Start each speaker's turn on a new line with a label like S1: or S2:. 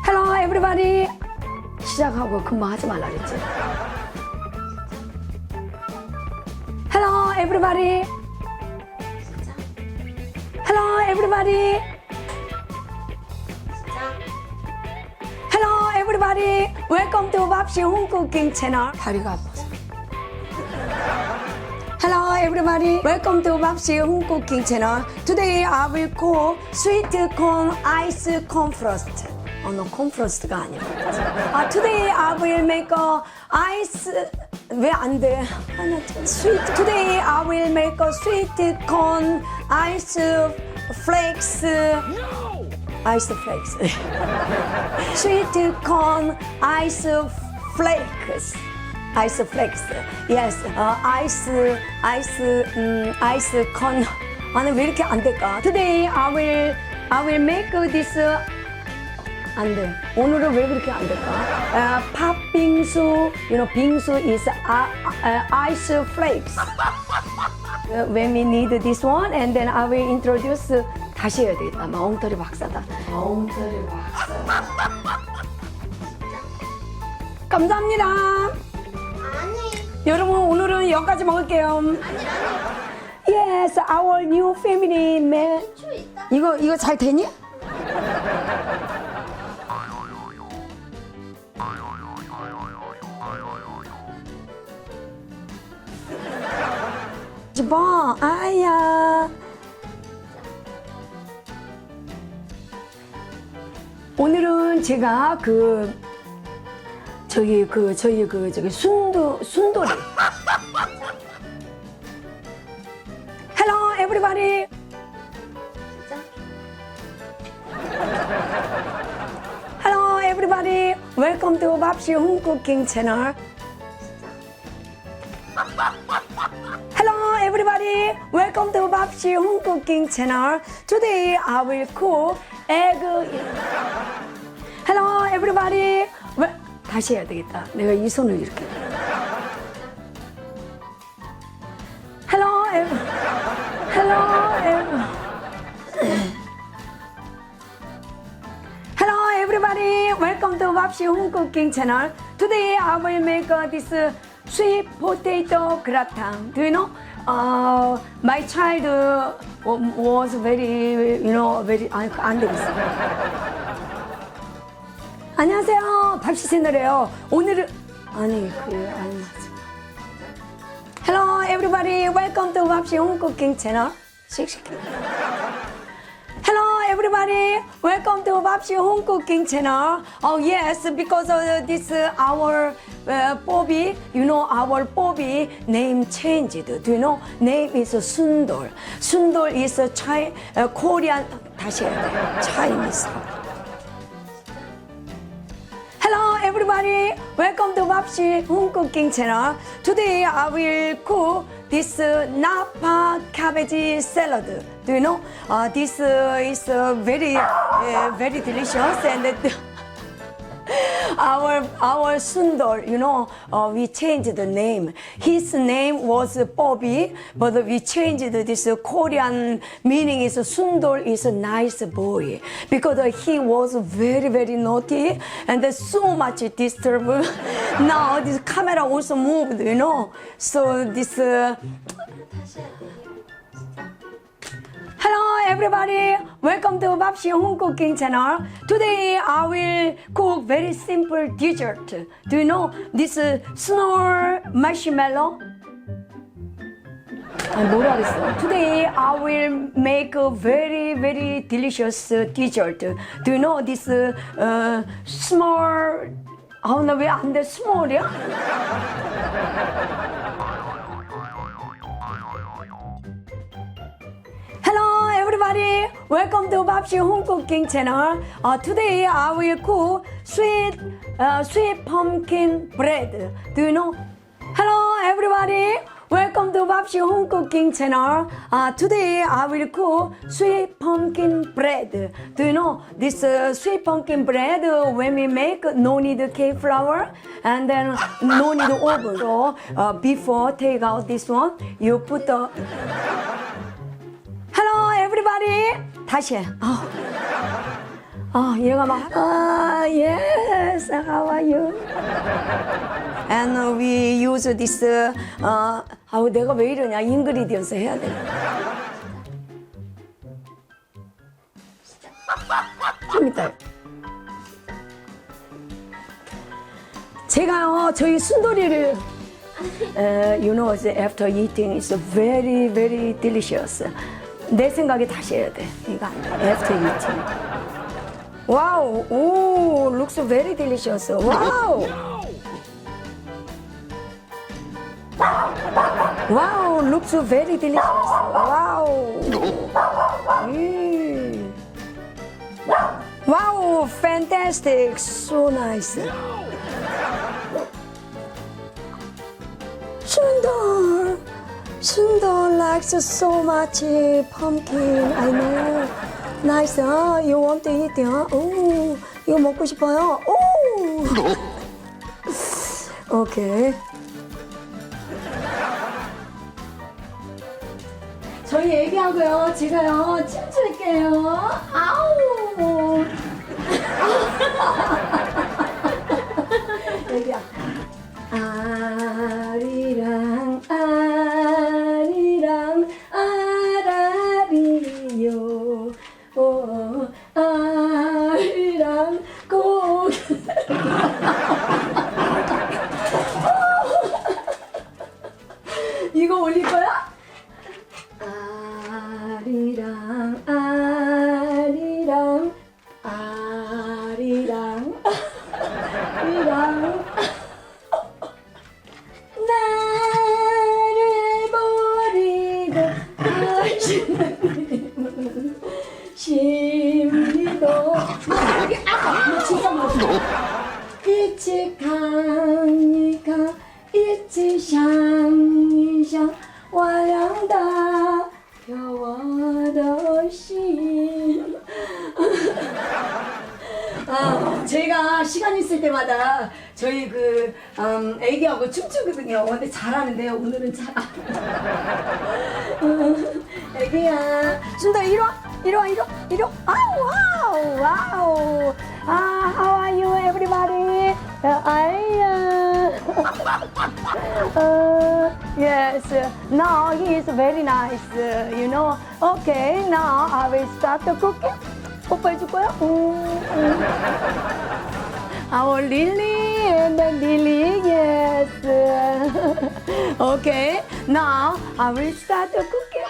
S1: Hello everybody. 시작하고 금방 하지 말라 그랬지. Hello everybody. Hello everybody. Hello everybody. Welcome to 밥시홈쿠킹 채널. 다리가 아파서. Hello everybody. Welcome to 밥시홈쿠킹 채널. Today I will cook sweet corn ice corn frost. no, 콘프로스트가 아니야. Today I will make a ice. 왜 안 돼? sweet. Today I will make a sweet corn ice flakes. Ice flakes. Sweet corn ice flakes. Ice flakes. Yes. ice corn. 아니 왜 이렇게 안 될까? Today I will make this. 안 돼. 오늘은 왜 그렇게 안 될까? 팥빙수, 빙수 is ice flakes. When we need this one, and then I will introduce. 다시 해야 되겠다. 엉터리 박사다. 엉터리 박사다. 감사합니다.
S2: 아니.
S1: 여러분 오늘은 여기까지 먹을게요. Yes, our new family man. 이거 잘 되니? 봐, 아야. 오늘은 제가 저기 순돌이. Hello, everybody. Hello, everybody. Welcome to 밥시 홈쿠킹 채널. Hello everybody, welcome to 밥시 홈쿠킹 채널. Today I will cook egg. Hello everybody. 다시 해야 되겠다. 내가 이 손을 이렇게. Hello everybody, welcome to 밥시 홈쿠킹 채널. Today I will make this sweet potato gratin. Do you know? My child was very, very. 안 되겠어. 안녕하세요. 밥시 채널이에요. 오늘은 아니 맞아. Hello everybody, welcome to 밥시 홈쿠킹 채널. 씩씩해. Hello everybody, welcome to 밥시 홈쿠킹 채널. Oh yes, because of this our Bobby, our Bobby name changed. Do you know? Name is 순돌. 순돌 is a Korean. 다시 해야 돼. Chinese. Hello everybody, welcome to 밥시 홈쿠킹 채널. Today I will cook this napa cabbage salad. Do you know? This is very, very delicious, and our Sundor, we changed the name. His name was Bobby, but we changed this Korean meaning is Sundor is a nice boy, because he was very, very naughty and so much disturbed. Now this camera also moved, so this. Hello everybody, welcome to 밥시 홈쿠킹 채널. Today I will cook very simple dessert. Do you know this snow marshmallow? 뭐라 그랬어? Today I will make a very, very delicious dessert. Do you know this small? 나 왜 안 돼? small이야? Hello everybody, welcome to 밥시 홈쿠킹 채널. Today I will cook sweet pumpkin bread. Do you know? Hello everybody, welcome to 밥시 홈쿠킹 채널. Today I will cook sweet pumpkin bread. Do you know this sweet pumpkin bread? When we make, no need cake flour and then no need oven. So before take out this one, you put the. Everybody 다시 해. 얘가 막 yes, how are you? And we use this 내가 왜 이러냐 인그리디언스 해야 돼. 좀 이따. 제가요 저희 순돌이를 you know after eating is very very delicious. 내 생각에 다시 해야 돼. 이거 안 돼. After eating. 와우, 오, looks very delicious. 와우. 와우, looks very delicious. 와우. 와우, fantastic. So nice. 순돌 likes so much pumpkin. I know. Nice. You want to eat? 오, 이거 먹고 싶어요. 오. 오케이. 저희 애기하고요. 제가요 춤출게요. 아우. 애기야. 아리랑 아리랑 아라리요. 아리랑 고기. 이거 올릴 거야? 아리랑 아리랑 아리랑 아리랑 나를 버리고 가시는 심리도 여기 진짜 멋있어.一起看一看一起想一想我让它飘我的心。 제가 시간 있을 때마다 저희 애기하고 춤추거든요. 근데 잘하는데요. 오늘은 잘 안. 애기야, 순돌 이리 와. 와우. How are you, everybody? Yes. Now he is very nice. You know. Okay. Now I will start the cooking. 뽀뽀해줄 거야? Our Lily and Lily, yes. Okay, now I will start the cooking.